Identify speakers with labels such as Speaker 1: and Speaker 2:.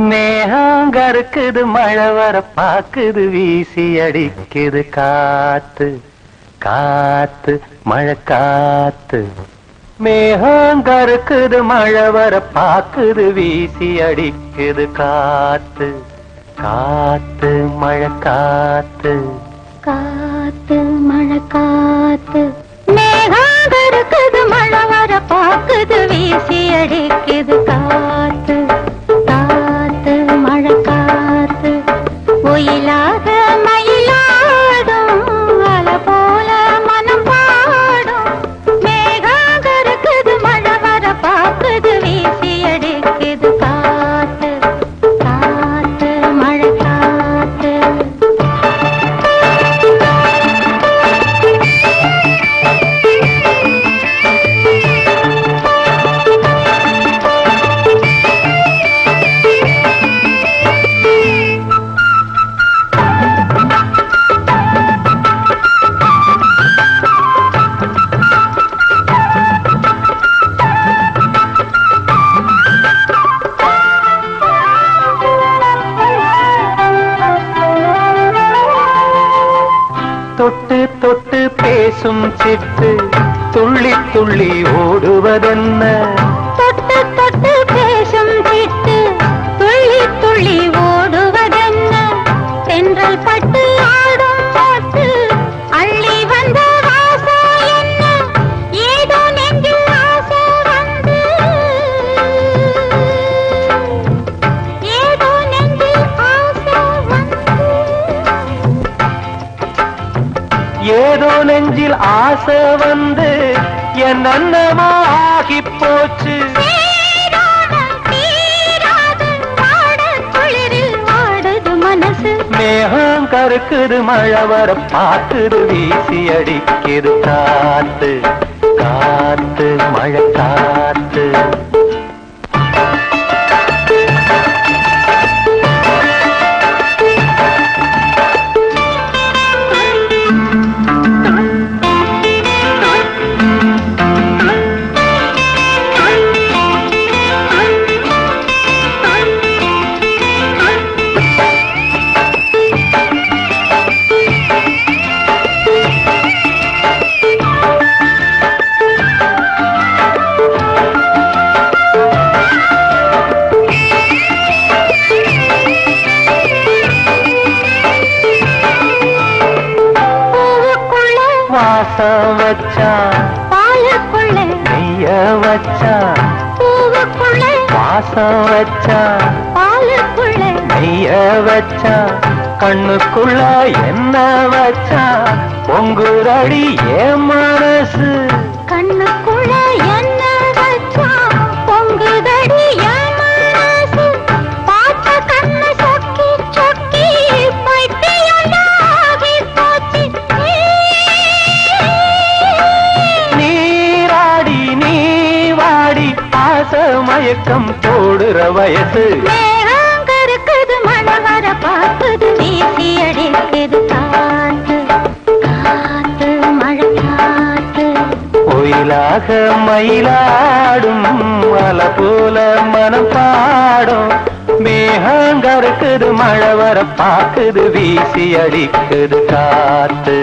Speaker 1: மேகம் கருக்குது மழை வர பாக்குது வீசி அடிக்குது காத்து காத்து மழை காத்து. மேகம் கருக்குது மழை வர பாக்குது வீசி அடிக்குது காத்து காத்து மழை காத்து
Speaker 2: காத்து மழை காத்து. மேகம் கருக்குது மழை வர பாக்குது வீசி அடிக்குது காத்து காத்து மழை காத்து. ஒயிலாக மயிலாடும் அலை போல மனம் பாடும். மேகம் கருக்குது மழை வர பாக்குது வீசி அடிக்குது காத்து காத்து மழை காத்து.
Speaker 1: தொட்டு தொட்டு பேசும் சிட்டு துள்ளி துள்ளி ஓடுவதென்ன.
Speaker 2: தொட்டு தொட்டு பேசும் சிட்டு துள்ளி துள்ளி ஓடுவதென்ன. தென்றல் பட்டு ஆடும் பாட்டு அள்ளி வந்த ஆசை என்ன. ஏதோ நெஞ்சில் ஆசை வந்து ஏதோ நெஞ்சில் ஆசை வந்து.
Speaker 1: ஏதோ நெஞ்சில் ஆசை வந்து என்னென்னமாகி போச்சு. மேகம் கருக்குது மழை வர பாக்குது வீசி அடிக்குது காத்து காத்து மழை காத்து. வாசம் வச்சான்
Speaker 2: பாலுக்குள்ள
Speaker 1: நெய்ய வச்சான்.
Speaker 2: பூவுக்குள்ள
Speaker 1: வாசம் வச்சான்
Speaker 2: பாலுக்குள்ள
Speaker 1: நெய்ய வச்சான். கண்ணுக்குள்ள என்ன வச்சான் பொங்குரடி என் மனசு.
Speaker 2: கண்ணுக்குள்ள என்ன வச்சா பொங்குதடி என் மனசு. பார்த்த கண்ணு சொக்கி சொக்கி பைத்தியமாகி போச்சு.
Speaker 1: நீராடி நீ வாடி ஆசை மயக்கம் போடுற வயசு.
Speaker 2: மேகம் கருக்குது மழை வர பாக்குது வீசி அடிக்குது காத்து காத்து மழை காத்து.
Speaker 1: ஒயிலாக மயிலாடும் அலை போல மனம் பாடும். மேகம் கருக்குது மழை வர பாக்குது வீசி அடிக்குது காத்து.